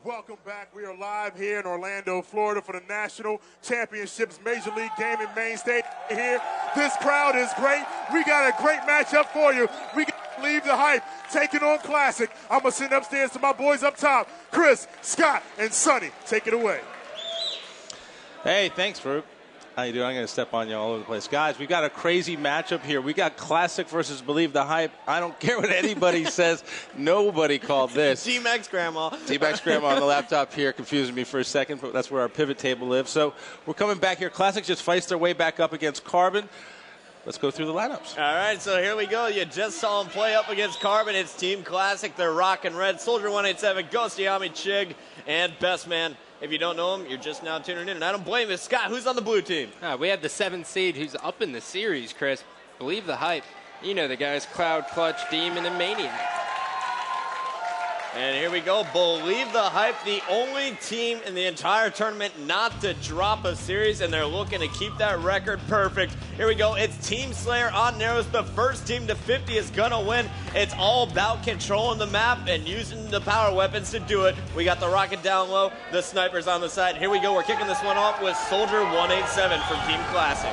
Welcome back. We are live here in Orlando, Florida for the National Championships Major League Gaming main stage here. This crowd is great. We got a great matchup for you. We got to leave the hype, taking on Classic. I'm going to send upstairs to my boys up top, Chris, Scott, and Sonny. Take it away. Hey, thanks, Farouk. How you doing? I'm going to step on you all over the place. Guys, we got a crazy matchup here. We got Classic versus Believe the Hype. I don't care what anybody says. Nobody called this. T-Max Grandma. T-Max Grandma on the laptop here confusing me for a second, but that's where our pivot table lives. So we're coming back here. Classic just fights their way back up against Carbon. Let's go through the lineups. All right, so here we go. You just saw them play up against Carbon. It's Team Classic. They're rocking red. Soldier 187, Ghostayame, Chig, and Best Man. If you don't know him, you're just now tuning in, and I don't blame you. Scott, who's on the blue team? We have the 7th seed who's up in the series, Chris. Believe the Hype. You know the guys, Cloud, Clutch, Demon, and Maniac. And here we go. Believe the Hype, the only team in the entire tournament not to drop a series, and they're looking to keep that record perfect. Here we go. It's Team Slayer on Narrows. The first team to 50 is going to win. It's all about controlling the map and using the power weapons to do it. We got the rocket down low, the snipers on the side. Here we go. We're kicking this one off with Soldier 187 from Team Classic.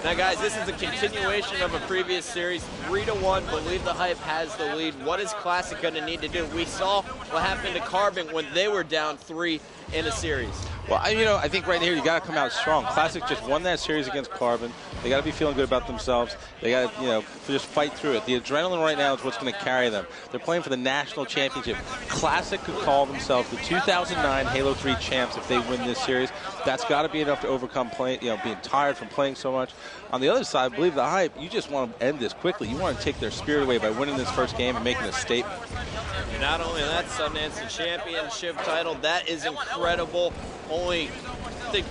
Now, guys, this is a continuation of a previous series. 3-1, Believe the Hype has the lead. What is Classic going to need to do? We saw what happened to Carbon when they were down 3 in a series. Well, I think right here you got to come out strong. Classic just won that series against Carbon. They got to be feeling good about themselves. They got to, just fight through it. The adrenaline right now is what's going to carry them. They're playing for the national championship. Classic could call themselves the 2009 Halo 3 champs if they win this series. That's got to be enough to overcome being tired from playing so much. On the other side, Believe the Hype, you just want to end this quickly. You want to take their spirit away by winning this first game and making a statement. Not only that, Sundance Championship title, that is incredible. Only, I think,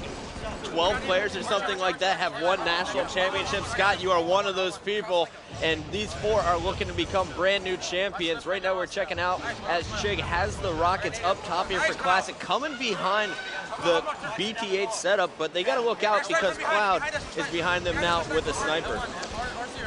12 players or something like that have won national championships. Scott, you are one of those people, and these 4 are looking to become brand new champions. Right now we're checking out as Chig has the Rockets up top here for Classic, coming behind the BTH setup, but they got to look out because Cloud is behind them now with a sniper.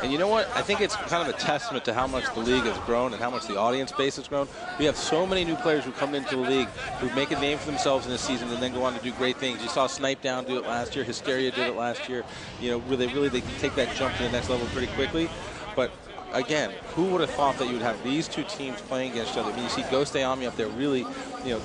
And you know what? I think it's kind of a testament to how much the league has grown and how much the audience base has grown. We have so many new players who come into the league who make a name for themselves in this season and then go on to do great things. You saw Snipedown do it last year. Hysteria did it last year. Where they can take that jump to the next level pretty quickly. But again, who would have thought that you would have these two teams playing against each other? I mean, you see Ghostayame up there, really,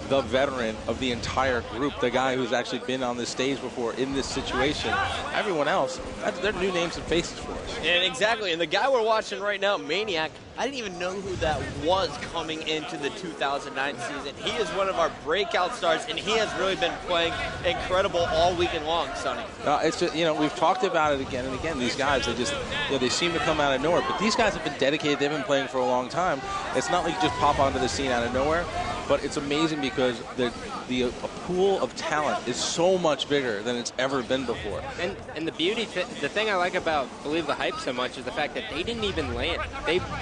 the veteran of the entire group, the guy who's actually been on this stage before in this situation. Everyone else, they're new names and faces for us. And exactly, and the guy we're watching right now, Maniac, I didn't even know who that was coming into the 2009 season. He is one of our breakout stars, and he has really been playing incredible all weekend long, Sonny. It's just, we've talked about it again and again. These guys, they just, they seem to come out of nowhere. But these guys have been dedicated. They've been playing for a long time. It's not like you just pop onto the scene out of nowhere. But it's amazing because the pool of talent is so much bigger than it's ever been before. And the beauty, the thing I like about Believe the Hype so much is the fact that they didn't even land.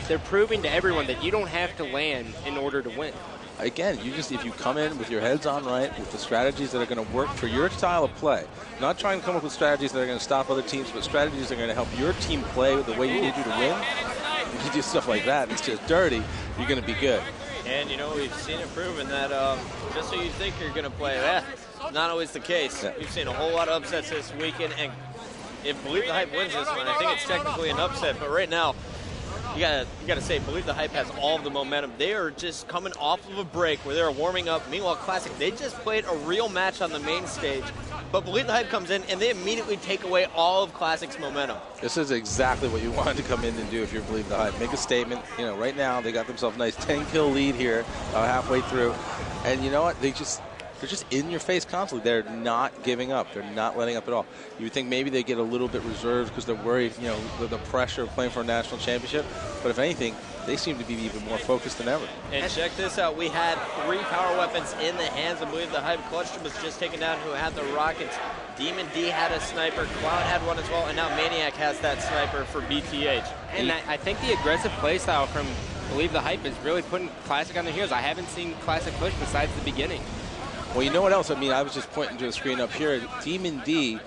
They're proving to everyone that you don't have to land in order to win. Again, if you come in with your heads on right, with the strategies that are going to work for your style of play, not trying to come up with strategies that are going to stop other teams, but strategies that are going to help your team play the way you need you to win. If you do stuff like that, it's just dirty, you're going to be good. And, we've seen it proven that just so you think you're going to play, not always the case. Yeah. We've seen a whole lot of upsets this weekend, and if Believe the Hype wins this one, I think it's technically an upset. But right now, you gotta say, Believe the Hype has all of the momentum. They are just coming off of a break where they're warming up. Meanwhile, Classic, they just played a real match on the main stage. But Believe the Hype comes in, and they immediately take away all of Classic's momentum. This is exactly what you wanted to come in and do if you Believe the Hype. Make a statement. Right now, they got themselves a nice 10-kill lead here halfway through. And you know what? They're just in your face constantly. They're not giving up. They're not letting up at all. You would think maybe they get a little bit reserved because they're worried, the pressure of playing for a national championship. But if anything, they seem to be even more focused than ever. And check this out. We had 3 power weapons in the hands of Believe the Hype. Clutch was just taken down, who had the rockets. Demon D had a sniper. Cloud had one as well. And now Maniac has that sniper for BTH. And I think the aggressive playstyle from Believe the Hype is really putting Classic on their heels. I haven't seen Classic push besides the beginning. Well, you know what else? I mean, I was just pointing to a screen up here. Demon D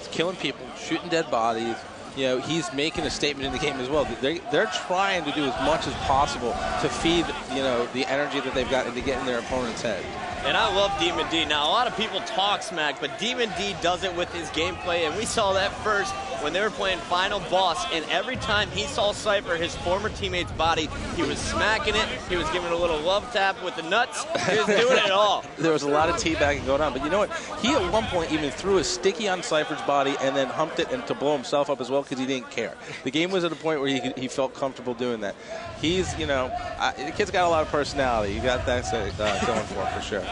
is killing people, shooting dead bodies, you know, he's making a statement in the game as well. They're trying to do as much as possible to feed, you know, the energy that they've got into getting their opponent's head. And I love Demon D. Now, a lot of people talk smack, but Demon D does it with his gameplay, and we saw that first when they were playing Final Boss, and every time he saw Cypher, his former teammate's body, he was smacking it, he was giving a little love tap with the nuts, he was doing it all. There was a lot of teabagging going on, but you know what? He at one point even threw a sticky on Cypher's body and then humped it and to blow himself up as well because he didn't care. The game was at a point where he felt comfortable doing that. He's, you know, the kid's got a lot of personality. You got that going for him for sure.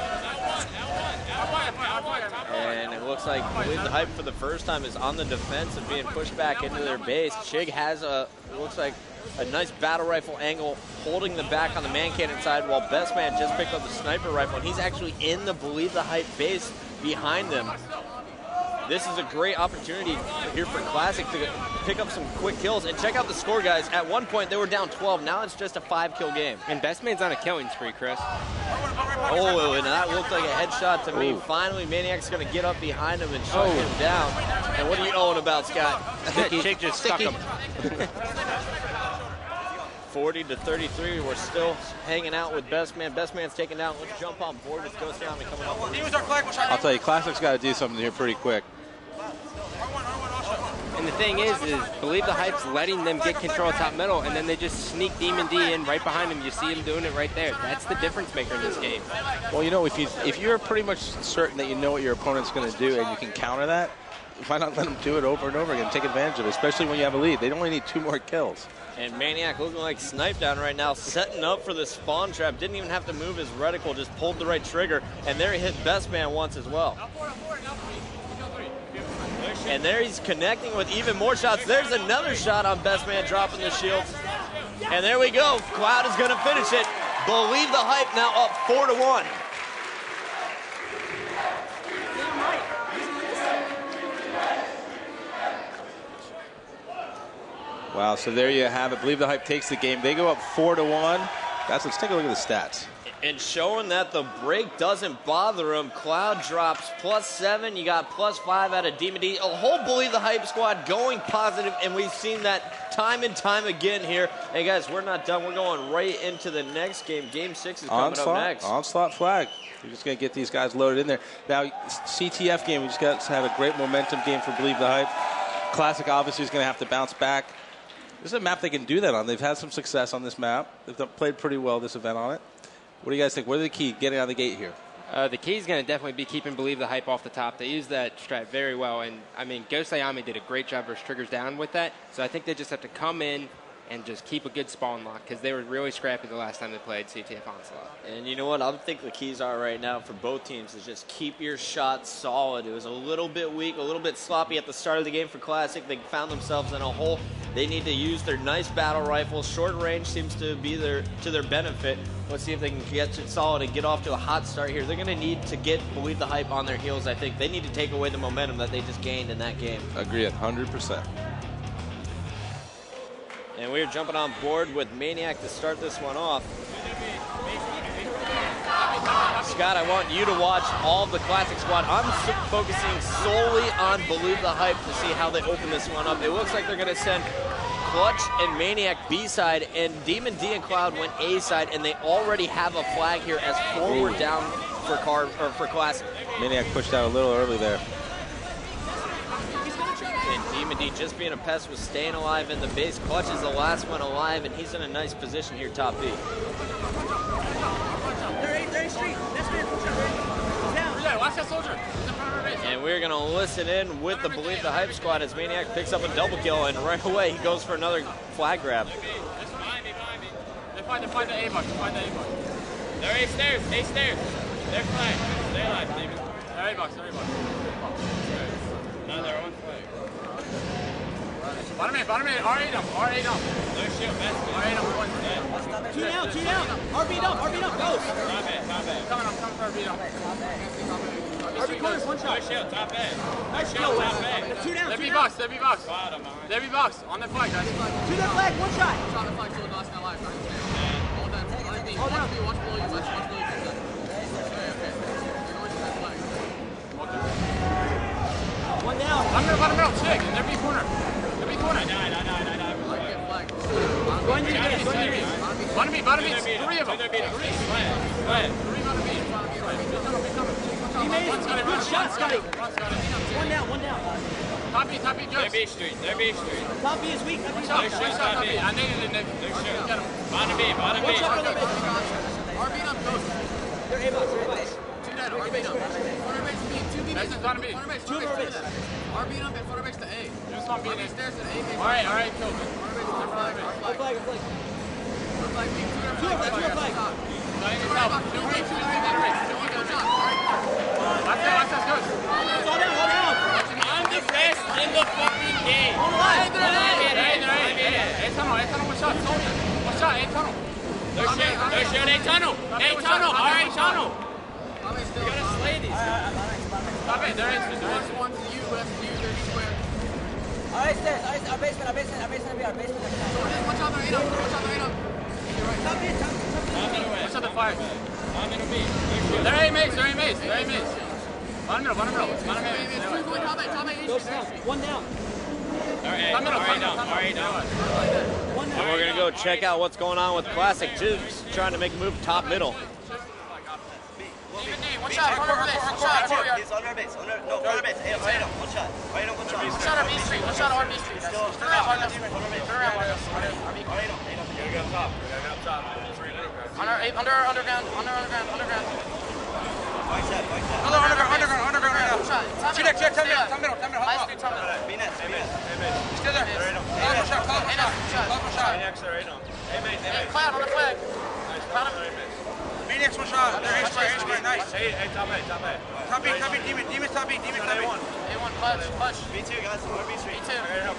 And it looks like Believe the Hype for the first time is on the defense and being pushed back into their base. Chig has it looks like a nice battle rifle angle holding the back on the man cannon side while Best Man just picked up the sniper rifle and he's actually in the Believe the Hype base behind them. This is a great opportunity here for Classic to pick up some quick kills. And check out the score, guys. At one point, they were down 12. Now it's just a 5-kill game. And Best Man's on a killing spree, Chris. Oh, and that looked like a headshot to me. Finally, Maniac's going to get up behind him and shut him down. And what are you knowing about, Scott? Chick just stuck him. 40 to 33. We're still hanging out with Best Man. Best Man's taken down. Let's jump on board with Ghostayame coming up. I'll tell you, Classic's got to do something here pretty quick. And the thing is Believe the Hype's letting them get control of top middle, and then they just sneak Demon D in right behind him. You see him doing it right there. That's the difference maker in this game. Well, you know, if you're pretty much certain that you know what your opponent's going to do and you can counter that, why not let them do it over and over again? Take advantage of it, especially when you have a lead. They only need 2 more kills. And Maniac looking like Snipedown right now, setting up for the spawn trap. Didn't even have to move his reticle, just pulled the right trigger. And there he hit Best Man once as well. And there he's connecting with even more shots. There's another shot on Best Man dropping the shields. And there we go. Cloud is going to finish it. Believe the Hype now up 4-1. Wow, so there you have it. Believe the Hype takes the game. They go up 4-1. Guys, let's take a look at the stats. And showing that the break doesn't bother him, Cloud drops +7. You got +5 out of Demon D. A whole Believe the Hype squad going positive, and we've seen that time and time again here. Hey, guys, we're not done. We're going right into the next game. Game 6 is coming up next. Onslaught flag. We're just going to get these guys loaded in there. Now, CTF game, we just got to have a great momentum game for Believe the Hype. Classic obviously is going to have to bounce back. This is a map they can do that on. They've had some success on this map. They've played pretty well this event on it. What do you guys think? What are the key getting out of the gate here? The key is going to definitely be keeping Believe the Hype off the top. They used that strat very well, and I mean, Ghostayame did a great job versus Triggers Down with that. So I think they just have to come in and just keep a good spawn lock because they were really scrappy the last time they played CTF Onslaught. And you know what? I think the keys are right now for both teams is just keep your shots solid. It was a little bit weak, a little bit sloppy at the start of the game for Classic. They found themselves in a hole. They need to use their nice battle rifles. Short range seems to be to their benefit. Let's see if they can get it solid and get off to a hot start here. They're going to need to get Believe the Hype on their heels, I think. They need to take away the momentum that they just gained in that game. Agree 100%. And we're jumping on board with Maniac to start this one off. Scott, I want you to watch all of the Classic squad. I'm focusing solely on Believe the Hype to see how they open this one up. It looks like they're going to send Clutch and Maniac B-side, and Demon D and Cloud went A-side, and they already have a flag here as forward down for Classic. Maniac pushed out a little early there. And Demon D just being a pest was staying alive in the base. Clutch is the last one alive, and he's in a nice position here, top B. Watch that soldier. And we're going to listen in with the Believe the Hype squad as Maniac picks up a double kill, and right away he goes for another flag grab. They find the A-box. They're A stairs. They're flag. Stay alive, David. They're A-box. No, they're on flag. Bottom A, R8 dump. No shield, best. R8 dump. Two down. RB dump, go. Coming for RB dump. RB corners, one shot. No shield, top A. Two down. They're B-box. They're B-box. On that flag, guys. To that flag, one shot. Shot the flag, still last alive. All down. Watch below you, watch below you. Okay. They're going to that flag. One down. Bottom middle, chick. And they're B corner. bottom B, three of them. Three bottom B. Good shot, Scotty. One down. Top B, good. They're B Street. Top B is weak. Top B. I needed it, Nick. Bottom B. RB up, Ghost. They're A-box. Two dead, RB up. Corner base to B, two B bases. Bottom B. Two more base. RB up and corner base to A. Just on B. Stairs to A base. Alright, kill me. Flag. Flag. Two flag. That's good. Hold down. I'm the best in the fucking game. Hold on. Hey, tunnel, one shot. One shot, hey, tunnel. They're shooting a tunnel. Hey, tunnel. All right, tunnel. You gotta slay these. Stop it, there is one to you, left to you, they're square. Alright, stairs. Our basement. Watch out, they're 8 up. Top in. Watch out the fire. I'm in a B. They're A mates. Bottom middle. Top A. One down. All right, down. And we're gonna go check out what's going on with Classic Juice, trying to make a move top middle. One shot, corner base. One shot. He's on our base. No, corner base. Hey, right up. One shot. One shot on B Street. One shot on RB Street. Turn around, Marcus. Underground. Underground right now. Check. Top middle. Last two, top middle. B-net. Still there. Close shot. Hey, Cloud on the flag. Cloud on Maniacs one shot. They're A-square. Nice. Hey, top A. Top B. Demon's top B. A1, clutch. B2, guys. Or B3. B2. Help.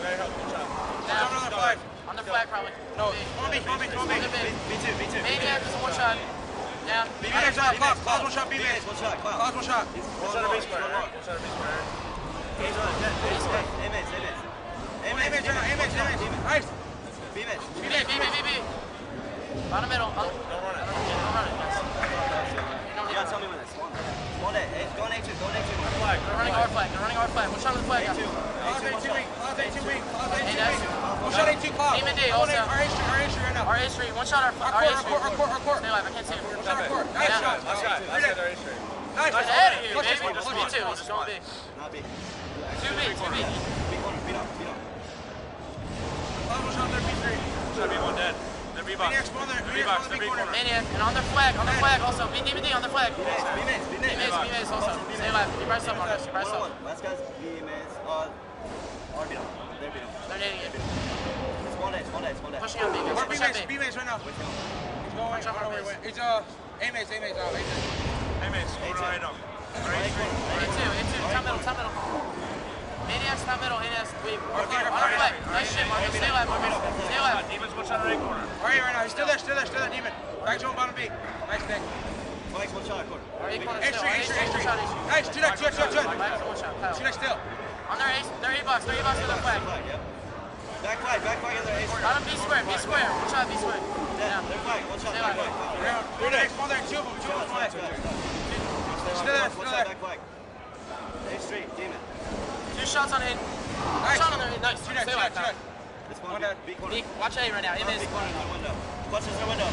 Now, On the flag. on the flag, probably. No. Come on, B. B2. Maniac is one shot. Down. Maniacs one shot. Claus one shot. B-man. Claus one shot. One shot of B square. Nice. B-man. B. Bottom middle. Don't run it. You gotta tell me when it's one day. Go on A2. They're running our flag. One shot on the flag. Claus A2 weak. Hey, that's One shot A2 Claus. Demon D also. Our A right now. Our A Street. One shot our A Street. Our court. Stay alive. I can't see him. One shot our court. Nice shot. Nice. Get ahead of here, baby. Just B2. Let's go B. Not B. 2B. B corner. Beat up. Claus one shot there. B3. Shot B1 dead. They're B-box. Maniacs one there. B-box, they're B corner. Maniac. And on their flag also. Demon D on the flag. B-mates also. Stay alive. Be pressed up, Marcus. Press up. Last guy's B-mates. They're beat up. They're nading it. It's one day. Pushing out B. Push out B. B-mates right now. He's going. Watch out for base. It's A-mates. Hey, mates, hold on, A2. A2. Top middle. Maniac's top middle. Maniac's weak. On our flag. Nice shit, Marcus. Stay alive, Marcus. Stay alive. Demon's one shot on A corner. Right right now. He's still there. Demon. Back to him, bottom B. Nice thing. Mike's one shot. Our A corner still. A3. One shot A3. Nice. Two next. Back to one shot. Kyle. Two next still. On their A-box. Their A-box to the flag. Back flag in their A. On B square. One shot B square. Yeah, they're flag. One shot. Stay Back alive. flag. Three next. One there. Two of them. Still there. Back flag. A3. Demon. 2 shots on A. Nice. Shot on their A. Nice. Two next. Stay alive, Kyle. This one. B corner. Watch A right now. B corner in the window. Clutch is in the window.